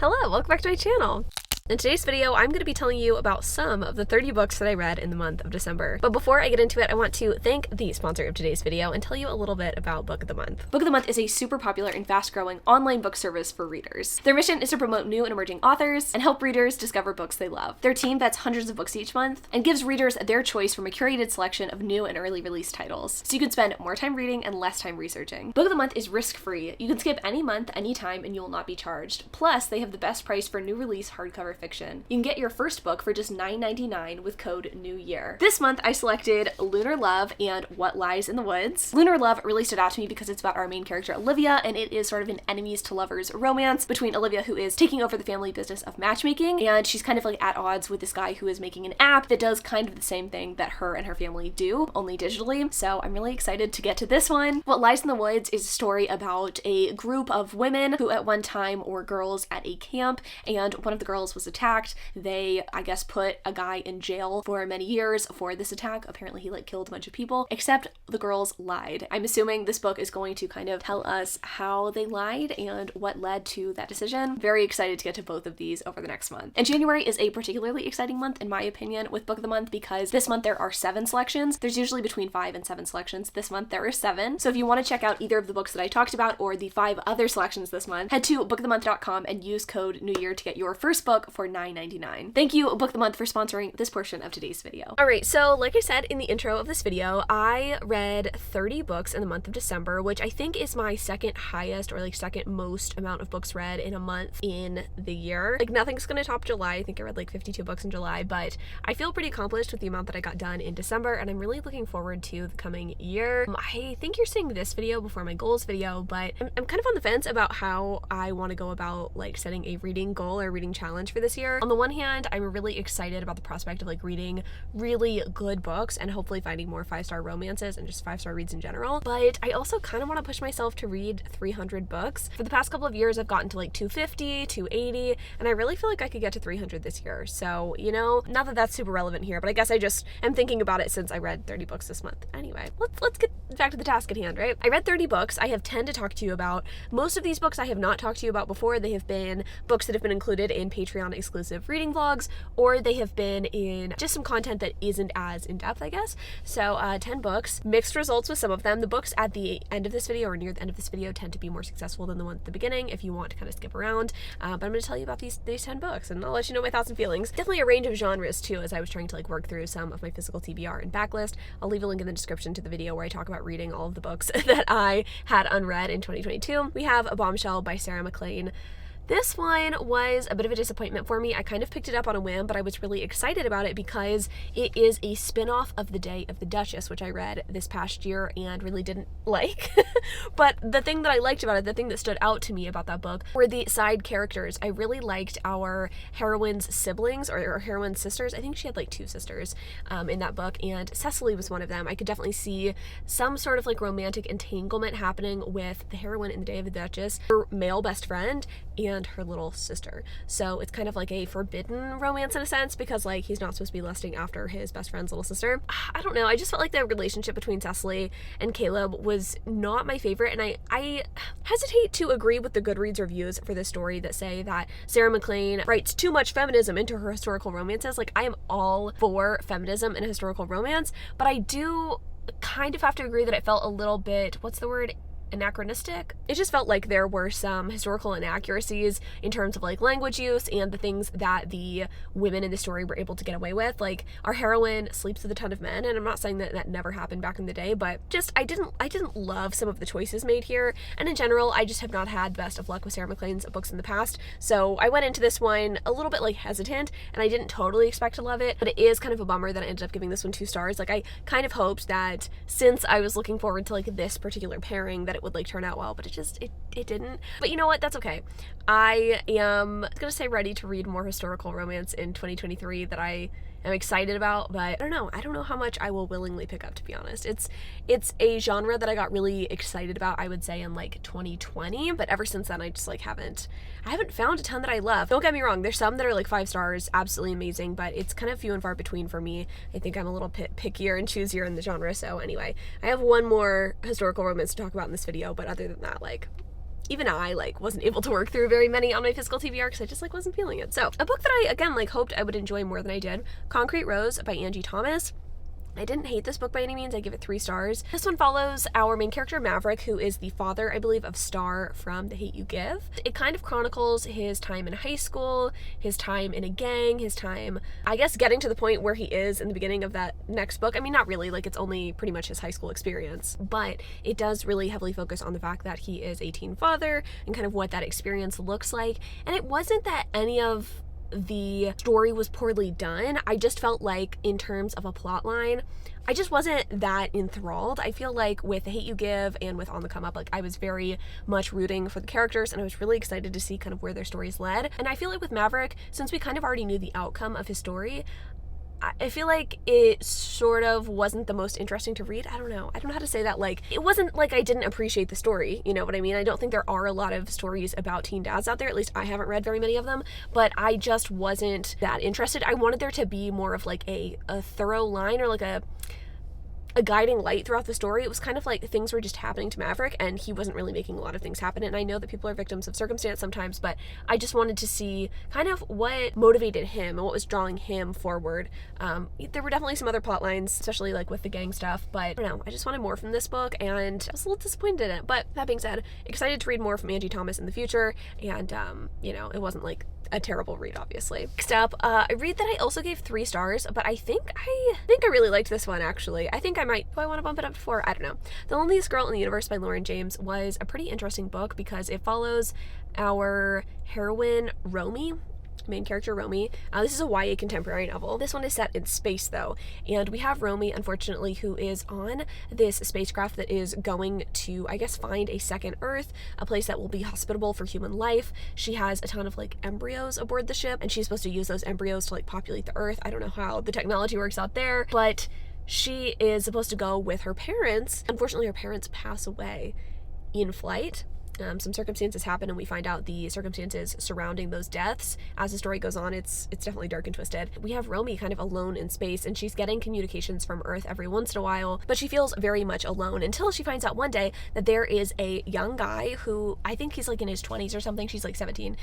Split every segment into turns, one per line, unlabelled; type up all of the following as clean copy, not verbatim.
Hello, welcome back to my channel. In today's video, I'm going to be telling you about some of the 30 books that I read in the month of December. But before I get into it, I want to thank the sponsor of today's video and tell you a little bit about Book of the Month. Book of the Month is a super popular and fast-growing online book service for readers. Their mission is to promote new and emerging authors and help readers discover books they love. Their team vets hundreds of books each month and gives readers their choice from a curated selection of new and early release titles, so you can spend more time reading and less time researching. Book of the Month is risk-free. You can skip any month, anytime, and you will not be charged. Plus, they have the best price for new release hardcover fiction. You can get your first book for just $9.99 with code NEWYEAR. This month I selected Lunar Love and What Lies in the Woods. Lunar Love really stood out to me because it's about our main character Olivia, and it is sort of an enemies to lovers romance between Olivia, who is taking over the family business of matchmaking, and she's kind of like at odds with this guy who is making an app that does kind of the same thing that her and her family do, only digitally. So I'm really excited to get to this one. What Lies in the Woods is a story about a group of women who at one time were girls at a camp, and one of the girls was attacked. They, I guess, put a guy in jail for many years for this attack. Apparently he killed a bunch of people, except the girls lied. I'm assuming this book is going to kind of tell us how they lied and what led to that decision. Very excited to get to both of these over the next month. And January is a particularly exciting month, in my opinion, with Book of the Month, because this month there are 7 selections. There's usually between 5 and 7 selections. This month there are 7. So if you want to check out either of the books that I talked about or the 5 other selections this month, head to bookofthemonth.com and use code NEWYEAR to get your first book for $9.99. Thank you, Book of the Month, for sponsoring this portion of today's video. Alright, so like I said in the intro of this video, I read 30 books in the month of December, which I think is my second highest or second most amount of books read in a month in the year. Nothing's gonna top July. I think I read 52 books in July, but I feel pretty accomplished with the amount that I got done in December, and I'm really looking forward to the coming year. I think you're seeing this video before my goals video, but I'm kind of on the fence about how I want to go about setting a reading goal or reading challenge for this year. On the one hand, I'm really excited about the prospect of reading really good books and hopefully finding more 5-star romances and just 5-star reads in general, but I also kind of want to push myself to read 300 books. For the past couple of years I've gotten to 250, 280, and I really feel like I could get to 300 this year. So, not that that's super relevant here, but I guess I just am thinking about it since I read 30 books this month. Anyway, let's get back to the task at hand, right? I read 30 books. I have 10 to talk to you about. Most of these books I have not talked to you about before. They have been books that have been included in Patreon exclusive reading vlogs, or they have been in just some content that isn't as in-depth, I guess. So 10 books, mixed results with some of them. The books at the end of this video or near the end of this video tend to be more successful than the ones at the beginning if you want to kind of skip around. But I'm going to tell you about these 10 books, and I'll let you know my thoughts and feelings. Definitely a range of genres too, as I was trying to work through some of my physical TBR and backlist. I'll leave a link in the description to the video where I talk about reading all of the books that I had unread in 2022. We have A Bombshell by Sarah MacLean. This one was a bit of a disappointment for me. I kind of picked it up on a whim, but I was really excited about it because it is a spin-off of The Day of the Duchess, which I read this past year and really didn't like. But the thing that I liked about it, the thing that stood out to me about that book, were the side characters. I really liked our heroine's siblings, or heroine's sisters. I think she had 2 sisters in that book, and Cecily was one of them. I could definitely see some sort of romantic entanglement happening with the heroine in The Day of the Duchess, her male best friend, and her little sister. So it's kind of a forbidden romance in a sense, because he's not supposed to be lusting after his best friend's little sister. I don't know, I just felt like the relationship between Cecily and Caleb was not my favorite, and I hesitate to agree with the Goodreads reviews for this story that say that Sarah MacLean writes too much feminism into her historical romances. I am all for feminism in a historical romance, but I do kind of have to agree that it felt a little bit, what's the word, anachronistic. It just felt like there were some historical inaccuracies in terms of language use and the things that the women in the story were able to get away with. Our heroine sleeps with a ton of men, and I'm not saying that that never happened back in the day, but just I didn't love some of the choices made here, and in general I just have not had the best of luck with Sarah MacLean's books in the past. So I went into this one a little bit hesitant, and I didn't totally expect to love it, but it is kind of a bummer that I ended up giving this one 2 stars. I kind of hoped that since I was looking forward to this particular pairing that it would turn out well, but it didn't. But you know what, that's okay. I am gonna say ready to read more historical romance in 2023 that I am excited about, but I don't know how much I will willingly pick up, to be honest. It's a genre that I got really excited about, I would say, in 2020, but ever since then I just I haven't found a ton that I love. Don't get me wrong, there's some that are 5 stars, absolutely amazing, but it's kind of few and far between for me. I think I'm a little pickier and choosier in the genre. So anyway, I have one more historical romance to talk about in this video, but other than that, even I like wasn't able to work through very many on my physical TBR because I just like wasn't feeling it. So a book that I again like hoped I would enjoy more than I did, Concrete Rose by Angie Thomas. I didn't hate this book by any means. I give it 3 stars. This one follows our main character, Maverick, who is the father, I believe, of Star from The Hate U Give. It kind of chronicles his time in high school, his time in a gang, his time, I guess, getting to the point where he is in the beginning of that next book. I mean, not really, like it's only pretty much his high school experience, but it does really heavily focus on the fact that he is a teen father and kind of what that experience looks like. And it wasn't that any of the story was poorly done. I just felt like in terms of a plot line, I just wasn't that enthralled. I feel like with The Hate U Give and with On the Come Up, like I was very much rooting for the characters and I was really excited to see kind of where their stories led. And I feel like with Maverick, since we kind of already knew the outcome of his story, I feel like it sort of wasn't the most interesting to read. I don't know how to say that. Like, it wasn't like I didn't appreciate the story, you know what I mean? I don't think there are a lot of stories about teen dads out there, at least I haven't read very many of them, but I just wasn't that interested. I wanted there to be more of like a thorough line or like a guiding light throughout the story. It was kind of like things were just happening to Maverick and he wasn't really making a lot of things happen. And I know that people are victims of circumstance sometimes, but I just wanted to see kind of what motivated him and what was drawing him forward. There were definitely some other plot lines, especially like with the gang stuff, but I don't know, I just wanted more from this book and I was a little disappointed in it. But that being said, excited to read more from Angie Thomas in the future, and you know, it wasn't like a terrible read, obviously. Next up, a read that I also gave 3 stars, but I think I really liked this one, actually. I think I might, do I want to bump it up to 4? I don't know. The Loneliest Girl in the Universe by Lauren James was a pretty interesting book because it follows our heroine, Romy, main character Romy. This is a YA contemporary novel. This one is set in space though, and we have Romy, unfortunately, who is on this spacecraft that is going to, I guess, find a second Earth, a place that will be hospitable for human life. She has a ton of like embryos aboard the ship, and she's supposed to use those embryos to like populate the Earth. I don't know how the technology works out there, but she is supposed to go with her parents. Unfortunately, her parents pass away in flight. Some circumstances happen and we find out the circumstances surrounding those deaths. As the story goes on, it's definitely dark and twisted. We have Romy kind of alone in space and she's getting communications from Earth every once in a while, but she feels very much alone until she finds out one day that there is a young guy who, I think he's like in his 20s or something, she's like 17.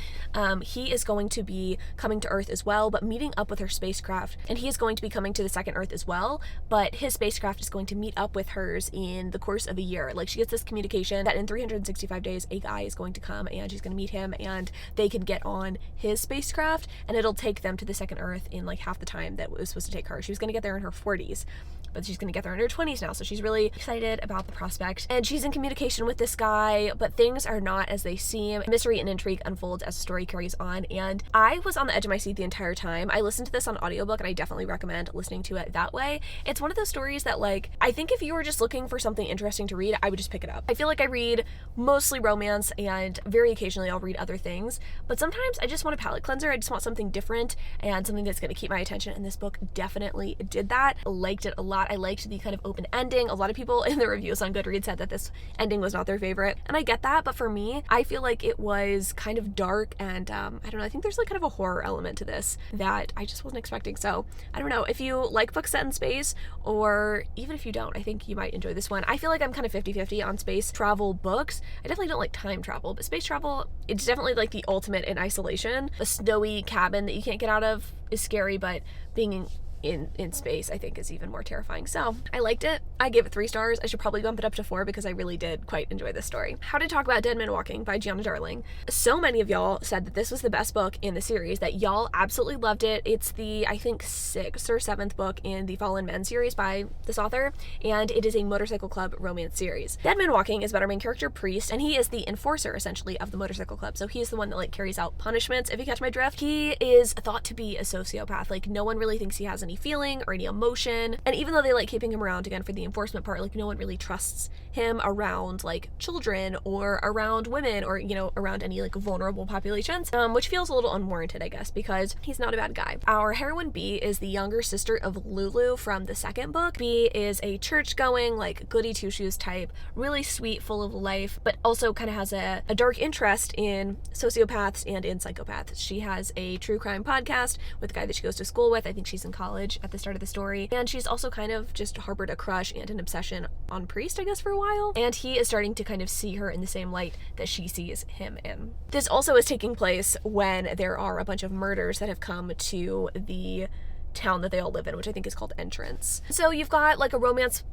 He is going to be coming to Earth as well, but meeting up with her spacecraft, and he is going to be coming to the second Earth as well, but his spacecraft is going to meet up with hers in the course of a year. Like, she gets this communication that in 365 days a guy is going to come and she's going to meet him and they can get on his spacecraft and it'll take them to the second Earth in like half the time that it was supposed to take her. She was going to get there in her 40s, but she's going to get there in her 20s now, so she's really excited about the prospect. And she's in communication with this guy, but things are not as they seem. Mystery and intrigue unfolds as the story carries on, and I was on the edge of my seat the entire time. I listened to this on audiobook, and I definitely recommend listening to it that way. It's one of those stories that, like, I think if you were just looking for something interesting to read, I would just pick it up. I feel like I read mostly romance, and very occasionally I'll read other things, but sometimes I just want a palate cleanser. I just want something different and something that's going to keep my attention, and this book definitely did that. I liked it a lot. I liked the kind of open ending. A lot of people in the reviews on Goodreads said that this ending was not their favorite, and I get that, but for me, I feel like it was kind of dark, and I don't know, I think there's like kind of a horror element to this that I just wasn't expecting. So I don't know, if you like books set in space, or even if you don't, I think you might enjoy this one. I feel like I'm kind of 50-50 on space travel books. I definitely don't like time travel, but space travel, it's definitely like the ultimate in isolation. A snowy cabin that you can't get out of is scary, but being in space, I think, is even more terrifying. So I liked it. I gave it 3 stars. I should probably bump it up to 4 because I really did quite enjoy this story. How to Talk About Dead Men Walking by Gianna Darling. So many of y'all said that this was the best book in the series, that y'all absolutely loved it. It's the, I think, 6th or 7th book in the Fallen Men series by this author, and it is a motorcycle club romance series. Dead Men Walking is about our main character, Priest, and he is the enforcer, essentially, of the motorcycle club. So he is the one that, like, carries out punishments, if you catch my drift. He is thought to be a sociopath. Like, no one really thinks he has any feeling or any emotion, and even though they like keeping him around, again, for the enforcement part, like, no one really trusts him around like children or around women or, you know, around any like vulnerable populations, which feels a little unwarranted, I guess, because he's not a bad guy. Our heroine B is the younger sister of Lulu from the 2nd book. B is a church-going, like, goody two-shoes type, really sweet, full of life, but also kind of has a dark interest in sociopaths and in psychopaths. She has a true crime podcast with the guy that she goes to school with. I think she's in college. college at the start of the story, and she's also kind of just harbored a crush and an obsession on Priest, I guess, for a while, and he is starting to kind of see her in the same light that she sees him in. This also is taking place when there are a bunch of murders that have come to the town that they all live in, which I think is called Entrance. So you've got like a romance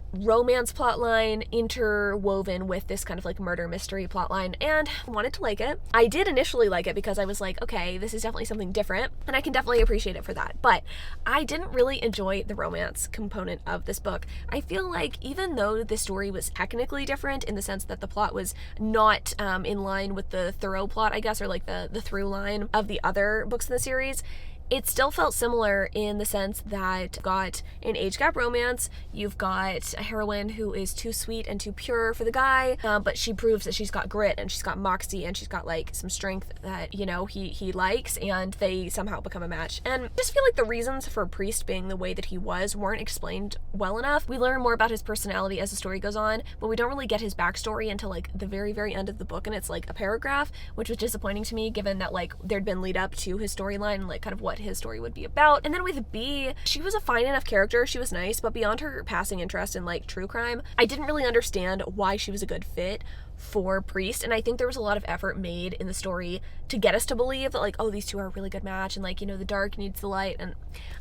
plot line interwoven with this kind of like murder mystery plot line, and I wanted to like it. I did initially like it because I was like, okay, this is definitely something different, and I can definitely appreciate it for that. But I didn't really enjoy the romance component of this book. I feel like even though the story was technically different in the sense that the plot was not in line with the thorough plot, I guess, or like the through line of the other books in the series, it still felt similar in the sense that you've got an age gap romance, you've got a heroine who is too sweet and too pure for the guy, but she proves that she's got grit and she's got moxie and she's got like some strength that, you know, he likes, and they somehow become a match. And I just feel like the reasons for Priest being the way that he was weren't explained well enough. We learn more about his personality as the story goes on, but we don't really get his backstory until like the very, very end of the book, and it's like a paragraph, which was disappointing to me given that like there'd been lead up to his storyline and like kind of what his story would be about. And then with B, she was a fine enough character, she was nice, but beyond her passing interest in like true crime, I didn't really understand why she was a good fit for Priest. And I think there was a lot of effort made in the story to get us to believe that like, oh, these two are a really good match, and like, you know, the dark needs the light, and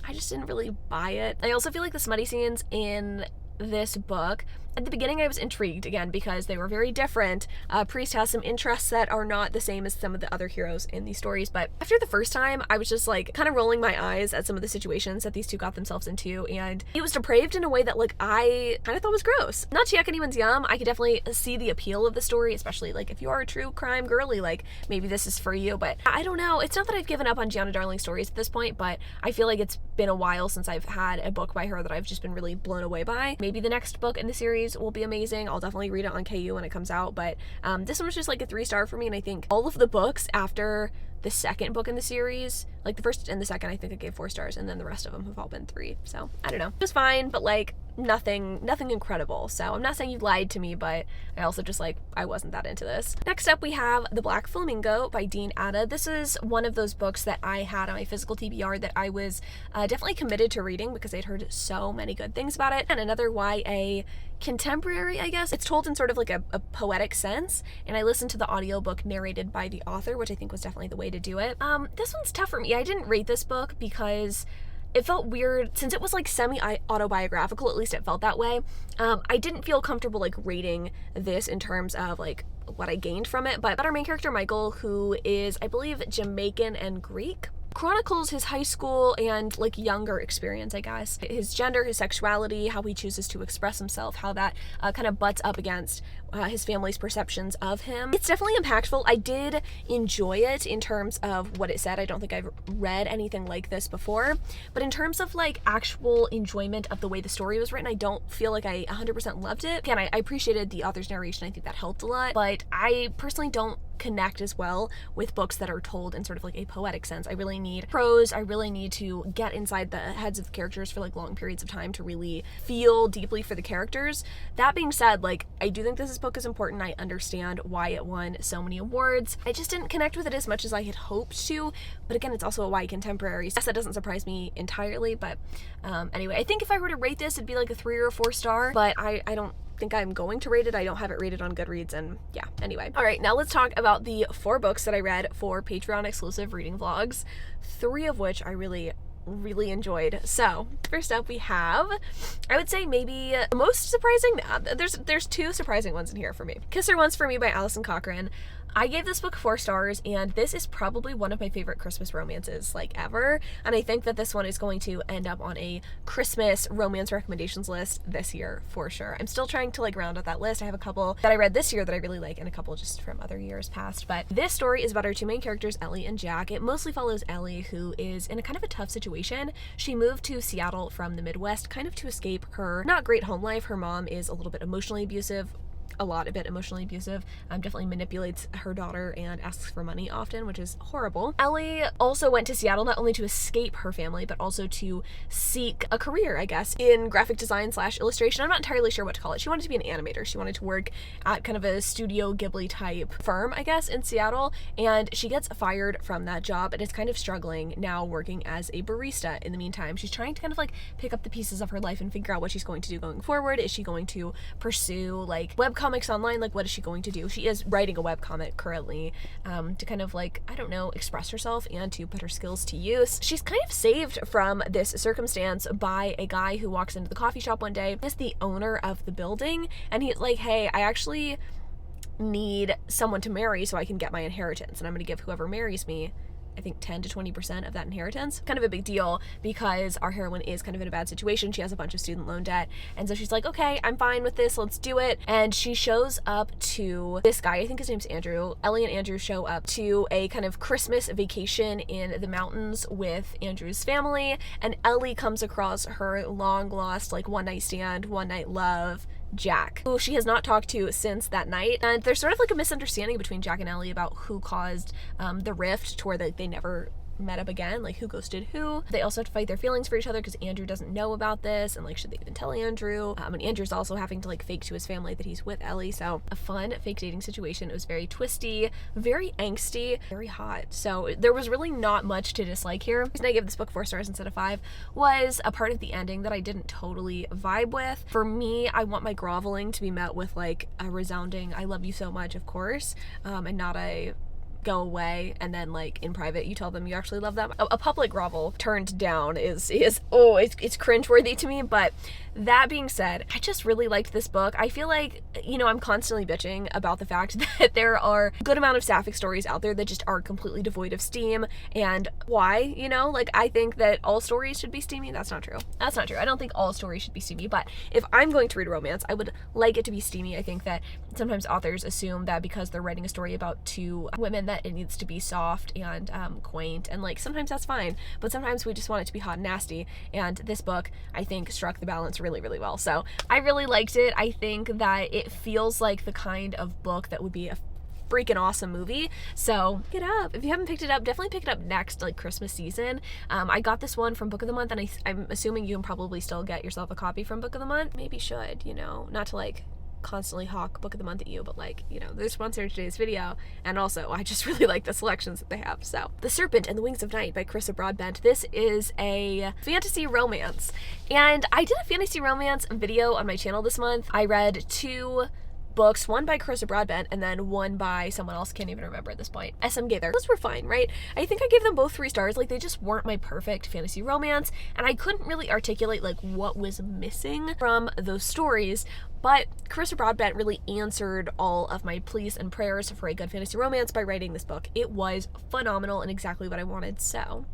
I just didn't really buy it. I also feel like the smutty scenes in this book, at the beginning I was intrigued again because they were very different. Priest has some interests that are not the same as some of the other heroes in these stories, but after the first time I was just like kind of rolling my eyes at some of the situations that these two got themselves into, and it was depraved in a way that like I kind of thought was gross. Not to yuck anyone's yum, I could definitely see the appeal of the story, especially like if you are a true crime girly, like maybe this is for you, but I don't know. It's not that I've given up on Gianna Darling stories at this point, but I feel like it's been a while since I've had a book by her that I've just been really blown away by. Maybe the next book in the series will be amazing. I'll definitely read it on KU when it comes out, but this one was just like a 3-star for me, and I think all of the books after the second book in the series, like the first and the second, I think I gave 4 stars, and then the rest of them have all been 3. So I don't know. It was fine, but like nothing incredible. So I'm not saying you lied to me, but I also just like, I wasn't that into this. Next up we have The Black Flamingo by Dean Atta. This is one of those books that I had on my physical TBR that I was definitely committed to reading because I'd heard so many good things about it. And another YA contemporary, I guess. It's told in sort of like a poetic sense, and I listened to the audiobook narrated by the author, which I think was definitely the way to do it. This one's tough for me. I didn't rate this book because it felt weird, since it was like semi-autobiographical, at least it felt that way. I didn't feel comfortable like rating this in terms of like what I gained from it, but our main character Michael, who is, I believe, Jamaican and Greek, chronicles his high school and like younger experience, I guess. His gender, his sexuality, how he chooses to express himself, how that kind of butts up against his family's perceptions of him. It's definitely impactful. I did enjoy it in terms of what it said. I don't think I've read anything like this before, but in terms of like actual enjoyment of the way the story was written, I don't feel like I 100% loved it. Again, I appreciated the author's narration. I think that helped a lot, but I personally don't connect as well with books that are told in sort of like a poetic sense. I really need prose. I really need to get inside the heads of the characters for like long periods of time to really feel deeply for the characters. That being said, like, I do think this book is important. I understand why it won so many awards. I just didn't connect with it as much as I had hoped to, but again, it's also a YA contemporary, so that doesn't surprise me entirely. But anyway, I think if I were to rate this, it'd be like a 3 or a 4 star, but I don't think I'm going to rate it. I don't have it rated on Goodreads, and yeah, anyway. All right, now let's talk about the 4 books that I read for Patreon exclusive reading vlogs, 3 of which I really enjoyed. So first up we have, I would say maybe the most surprising, there's 2 surprising ones in here for me. Kiss Her Once for Me by Alison Cochran. I gave this book 4 stars, and this is probably one of my favorite Christmas romances like ever, and I think that this one is going to end up on a Christmas romance recommendations list this year for sure. I'm still trying to like round out that list. I have a couple that I read this year that I really like and a couple just from other years past, but this story is about our 2 main characters, Ellie and Jack. It mostly follows Ellie, who is in a kind of a tough situation. She moved to Seattle from the Midwest kind of to escape her not great home life. Her mom is a little bit emotionally abusive, a lot, a bit emotionally abusive, definitely manipulates her daughter and asks for money often, which is horrible. Ellie also went to Seattle not only to escape her family, but also to seek a career, I guess, in graphic design / illustration. I'm not entirely sure what to call it. She wanted to be an animator. She wanted to work at kind of a Studio Ghibli type firm, I guess, in Seattle, and she gets fired from that job and is kind of struggling now working as a barista in the meantime. She's trying to kind of like pick up the pieces of her life and figure out what she's going to do going forward. Is she going to pursue like webcomics online? Like, what is she going to do? She is writing a webcomic currently to kind of like, I don't know, express herself and to put her skills to use. She's kind of saved from this circumstance by a guy who walks into the coffee shop one day. He's the owner of the building, and he's like, hey, I actually need someone to marry so I can get my inheritance, and I'm going to give whoever marries me, I think 10 to 20% of that inheritance. Kind of a big deal because our heroine is kind of in a bad situation. She has a bunch of student loan debt. And so she's like, okay, I'm fine with this. Let's do it. And she shows up to this guy. I think his name's Andrew. Ellie and Andrew show up to a kind of Christmas vacation in the mountains with Andrew's family. And Ellie comes across her long lost, like one night stand, one night love, Jack, who she has not talked to since that night. And there's sort of like a misunderstanding between Jack and Ellie about who caused the rift to where they never met up again, like who ghosted who. They also have to fight their feelings for each other because Andrew doesn't know about this, and like, should they even tell Andrew? And Andrew's also having to like fake to his family that he's with Ellie. So a fun fake dating situation. It was very twisty, very angsty, very hot. So there was really not much to dislike here. The reason I gave this book 4 stars instead of 5 was a part of the ending that I didn't totally vibe with. For me, I want my groveling to be met with like a resounding "I love you so much," of course, and not a go away and then like in private you tell them you actually love them. A public grovel turned down is it's cringeworthy to me. But that being said, I just really liked this book. I feel like, you know, I'm constantly bitching about the fact that there are a good amount of sapphic stories out there that just are completely devoid of steam. And why, you know, like, I think that all stories should be steamy. That's not true. That's not true. I don't think all stories should be steamy, but if I'm going to read a romance, I would like it to be steamy. I think that sometimes authors assume that because they're writing a story about 2 women that it needs to be soft and quaint, and like sometimes that's fine, but sometimes we just want it to be hot and nasty. And this book, I think, struck the balance really, really well. So I really liked it. I think that it feels like the kind of book that would be a freaking awesome movie. So pick it up. If you haven't picked it up, definitely pick it up next like Christmas season. I got this one from Book of the Month, and I'm assuming you can probably still get yourself a copy from Book of the Month. Maybe should, you know, not to like constantly hawk Book of the Month at you, but like, you know, they're sponsoring today's video, and also I just really like the selections that they have. So The Serpent and the Wings of Night by Carissa Broadbent. This is a fantasy romance, and I did a fantasy romance video on my channel this month. I read 2 books, one by Carissa Broadbent and then one by someone else, can't even remember at this point. S.M. Gaither. Those were fine, right? I think I gave them both 3 stars. Like, they just weren't my perfect fantasy romance, and I couldn't really articulate like what was missing from those stories. But Carissa Broadbent really answered all of my pleas and prayers for a good fantasy romance by writing this book. It was phenomenal and exactly what I wanted. So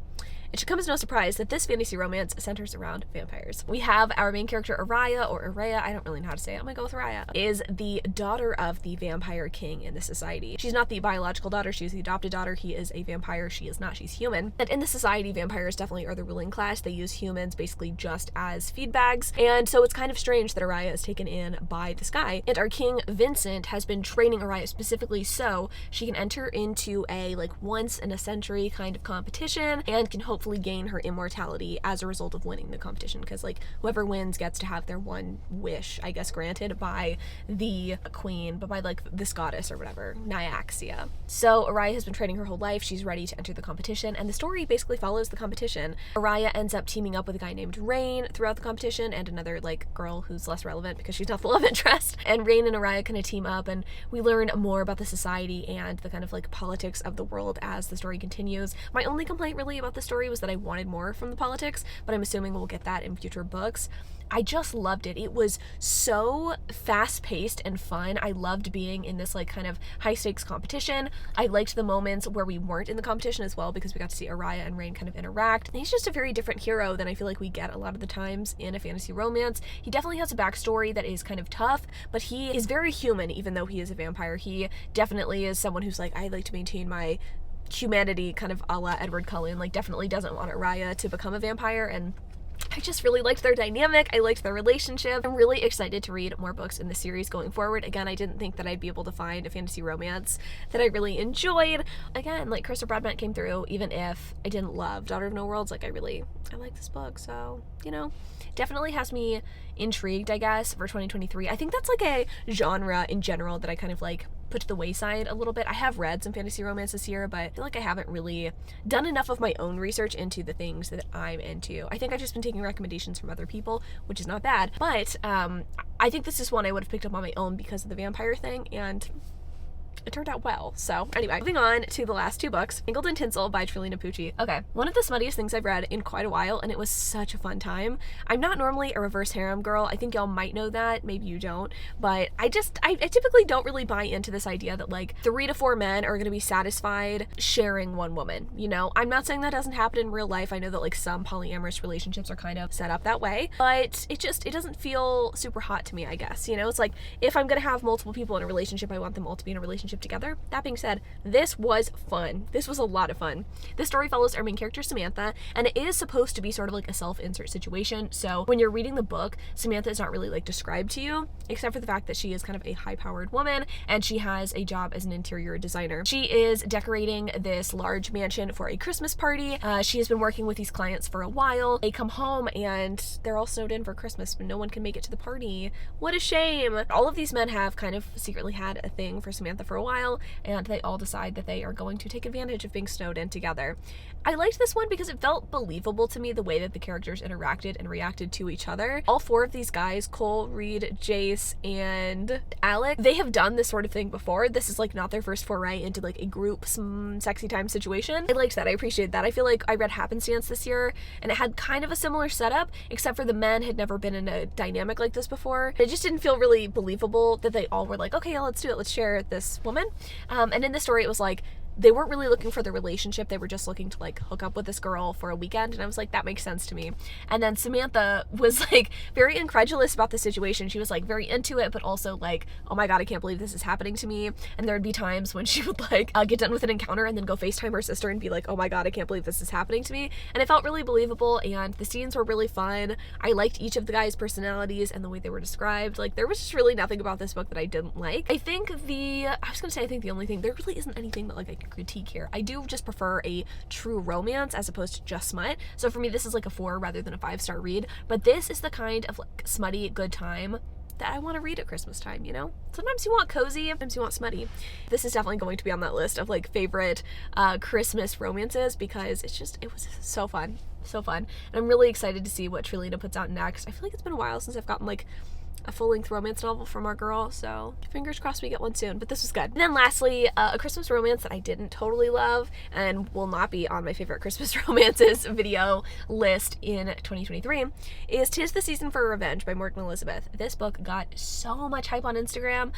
it should come as no surprise that this fantasy romance centers around vampires. We have our main character, Araya, or Araya, I don't really know how to say it, I'm gonna go with Araya, is the daughter of the vampire king in this society. She's not the biological daughter, she's the adopted daughter. He is a vampire, she is not, she's human. And in this society, vampires definitely are the ruling class. They use humans basically just as feed bags, and so it's kind of strange that Araya is taken in by this guy. And our king, Vincent, has been training Araya specifically so she can enter into a like once in a century kind of competition and can hopefully gain her immortality as a result of winning the competition, because like whoever wins gets to have their one wish, I guess, granted by the queen, but by like this goddess or whatever, Nyaxia. So Araya has been training her whole life. She's ready to enter the competition, and the story basically follows the competition. Araya ends up teaming up with a guy named Rain throughout the competition, and another like girl who's less relevant because she's not the love interest. And Rain and Araya kind of team up, and we learn more about the society and the kind of like politics of the world as the story continues. My only complaint really about the story was that I wanted more from the politics, but I'm assuming we'll get that in future books. I just loved it. It was so fast-paced and fun. I loved being in this like kind of high-stakes competition. I liked the moments where we weren't in the competition as well, because we got to see Araya and Rain kind of interact. And he's just a very different hero than I feel like we get a lot of the times in a fantasy romance. He definitely has a backstory that is kind of tough, but he is very human even though he is a vampire. He definitely is someone who's like, I like to maintain my humanity, kind of a la Edward Cullen, like definitely doesn't want Araya to become a vampire, and I just really liked their dynamic. I liked their relationship. I'm really excited to read more books in the series going forward. Again, I didn't think that I'd be able to find a fantasy romance that I really enjoyed. Again, like Krista Broadbent came through, even if I didn't love Daughter of No Worlds, like I like this book. So, you know, definitely has me intrigued, I guess, for 2023. I think that's like a genre in general that I kind of like put to the wayside a little bit. I have read some fantasy romance this year, but I feel like I haven't really done enough of my own research into the things that I'm into. I think I've just been taking recommendations from other people, which is not bad, but I think this is one I would have picked up on my own because of the vampire thing, and it turned out well. So anyway, moving on to the last two books, Tangled in Tinsel by Trilina Pucci. Okay, one of the smuttiest things I've read in quite a while, and it was such a fun time. I'm not normally a reverse harem girl. I think y'all might know that, maybe you don't, but I typically don't really buy into this idea that like 3 to 4 men are gonna be satisfied sharing one woman, you know? I'm not saying that doesn't happen in real life. I know that like some polyamorous relationships are kind of set up that way, but it doesn't feel super hot to me, I guess, you know? It's like, if I'm gonna have multiple people in a relationship, I want them all to be in a relationship together. That being said, this was fun. This was a lot of fun. This story follows our main character, Samantha, and it is supposed to be sort of like a self-insert situation. So when you're reading the book, Samantha is not really like described to you, except for the fact that she is kind of a high-powered woman and she has a job as an interior designer. She is decorating this large mansion for a Christmas party. She has been working with these clients for a while. They come home and they're all snowed in for Christmas, but no one can make it to the party. What a shame. All of these men have kind of secretly had a thing for Samantha for a while, and they all decide that they are going to take advantage of being snowed in together. I liked this one because it felt believable to me, the way that the characters interacted and reacted to each other. All 4 of these guys, Cole, Reed, Jace, and Alec, they have done this sort of thing before. This is like not their first foray into like a group sexy time situation. I liked that. I appreciated that. I feel like I read Happenstance this year and it had kind of a similar setup, except for the men had never been in a dynamic like this before. It just didn't feel really believable that they all were like, okay, yeah, let's do it. Let's share this woman. And in this story, it was like, they weren't really looking for the relationship. They were just looking to like hook up with this girl for a weekend. And I was like, that makes sense to me. And then Samantha was like very incredulous about the situation. She was like very into it, but also like, oh my God, I can't believe this is happening to me. And there would be times when she would like get done with an encounter and then go FaceTime her sister and be like, oh my God, I can't believe this is happening to me. And it felt really believable and the scenes were really fun. I liked each of the guys' personalities and the way they were described. Like there was just really nothing about this book that I didn't like. I think the only thing, there really isn't anything that like I can critique here. I do just prefer a true romance as opposed to just smut. So for me, this is like a 4 rather than a 5-star read, but this is the kind of like smutty good time that I want to read at Christmas time, you know? Sometimes you want cozy, sometimes you want smutty. This is definitely going to be on that list of like favorite Christmas romances because it was so fun. So fun. And I'm really excited to see what Trilina puts out next. I feel like it's been a while since I've gotten like a full-length romance novel from our girl, so fingers crossed we get one soon, but this was good. And then lastly, a Christmas romance that I didn't totally love and will not be on my favorite Christmas romances video list in 2023 is 'Tis the Season for Revenge by Morgan Elizabeth. This book got so much hype on Instagram.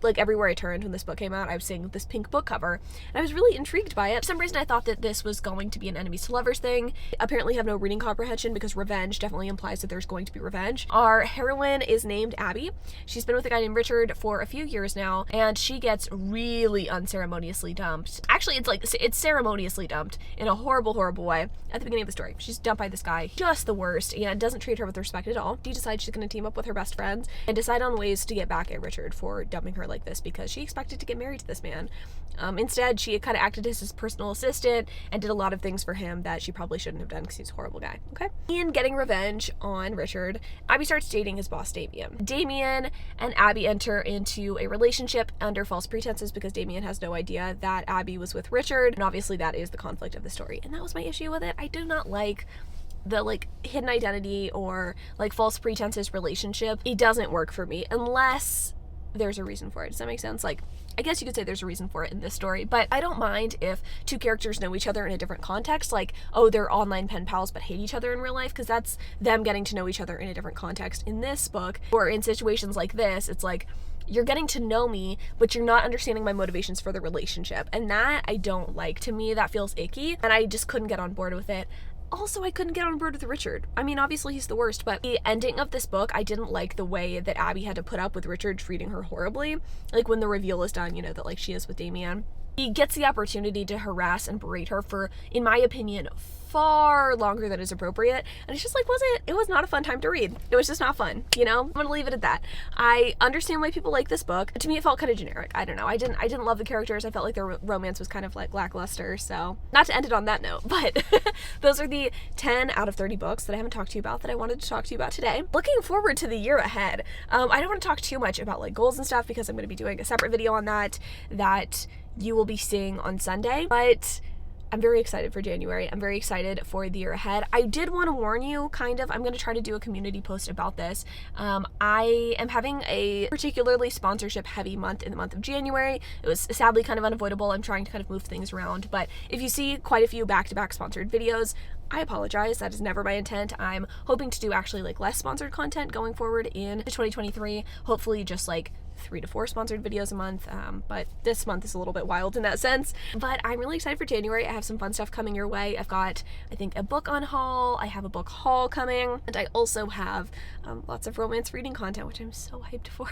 Like everywhere I turned when this book came out, I was seeing this pink book cover and I was really intrigued by it. For some reason I thought that this was going to be an enemies to lovers thing. Apparently have no reading comprehension because revenge definitely implies that there's going to be revenge. Our heroine is named Abby. She's been with a guy named Richard for a few years now, and she gets really unceremoniously dumped. Actually, it's ceremoniously dumped in a horrible, horrible way at the beginning of the story. She's dumped by this guy, just the worst, and doesn't treat her with respect at all. She decides she's going to team up with her best friends and decide on ways to get back at Richard for dumping her like this because she expected to get married to this man. Instead, she kind of acted as his personal assistant and did a lot of things for him that she probably shouldn't have done because he's a horrible guy, okay? In getting revenge on Richard, Abby starts dating his boss, Damien. Damien and Abby enter into a relationship under false pretenses because Damien has no idea that Abby was with Richard, and obviously that is the conflict of the story. And that was my issue with it. I do not like the like hidden identity or like false pretenses relationship. It doesn't work for me unless there's a reason for it. Does that make sense? Like, I guess you could say there's a reason for it in this story, but I don't mind if 2 characters know each other in a different context, like, oh, they're online pen pals but hate each other in real life, because that's them getting to know each other in a different context in this book. Or in situations like this, it's like, you're getting to know me, but you're not understanding my motivations for the relationship, and that I don't like. To me, that feels icky, and I just couldn't get on board with it. Also, I couldn't get on board with Richard. I mean, obviously he's the worst, but the ending of this book, I didn't like the way that Abby had to put up with Richard treating her horribly. Like when the reveal is done, you know, that like she is with Damien. he gets the opportunity to harass and berate her for, in my opinion, far longer than is appropriate, and it's just like, it was not a fun time to read. It was just not fun, you know? I'm gonna leave it at that. I understand why people like this book. To me, it felt kind of generic. I don't know. I didn't love the characters. I felt like their romance was kind of like lackluster, so not to end it on that note, but those are the 10 out of 30 books that I haven't talked to you about that I wanted to talk to you about today. Looking forward to the year ahead. I don't want to talk too much about like goals and stuff because I'm going to be doing a separate video on that you will be seeing on Sunday, but I'm very excited for January. I'm very excited for the year ahead. I did want to warn you, kind of. I'm going to try to do a community post about this. I am having a particularly sponsorship heavy month in the month of January. It was sadly kind of unavoidable. I'm trying to kind of move things around, but if you see quite a few back-to-back sponsored videos, I apologize. That is never my intent. I'm hoping to do actually like less sponsored content going forward in 2023. Hopefully just like 3 to 4 sponsored videos a month, but this month is a little bit wild in that sense. But I'm really excited for January. I have some fun stuff coming your way. I've got, I think, a book on haul. I have a book haul coming, and I also have lots of romance reading content, which I'm so hyped for.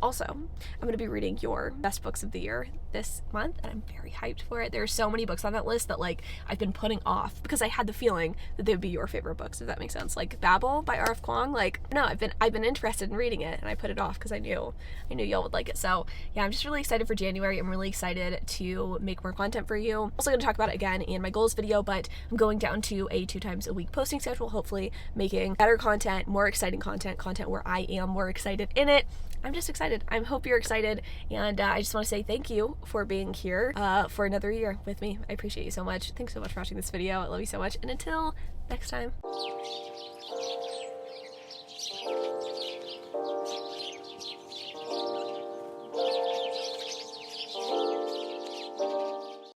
Also, I'm going to be reading your best books of the year this month, and I'm very hyped for it. There are so many books on that list that like I've been putting off because I had the feeling that they would be your favorite books, if that makes sense. Like Babel by R.F. Kuang, like no, I've been interested in reading it, and I put it off because I knew y'all would like it. So yeah, I'm just really excited for January. I'm really excited to make more content for you. Also going to talk about it again in my goals video, but I'm going down to a 2 times a week posting schedule, hopefully making better content, more exciting content where I am more excited in it. I'm just excited. I hope you're excited, and I just want to say thank you for being here for another year with me. I appreciate you so much. Thanks so much for watching this video. I love you so much, and until next time.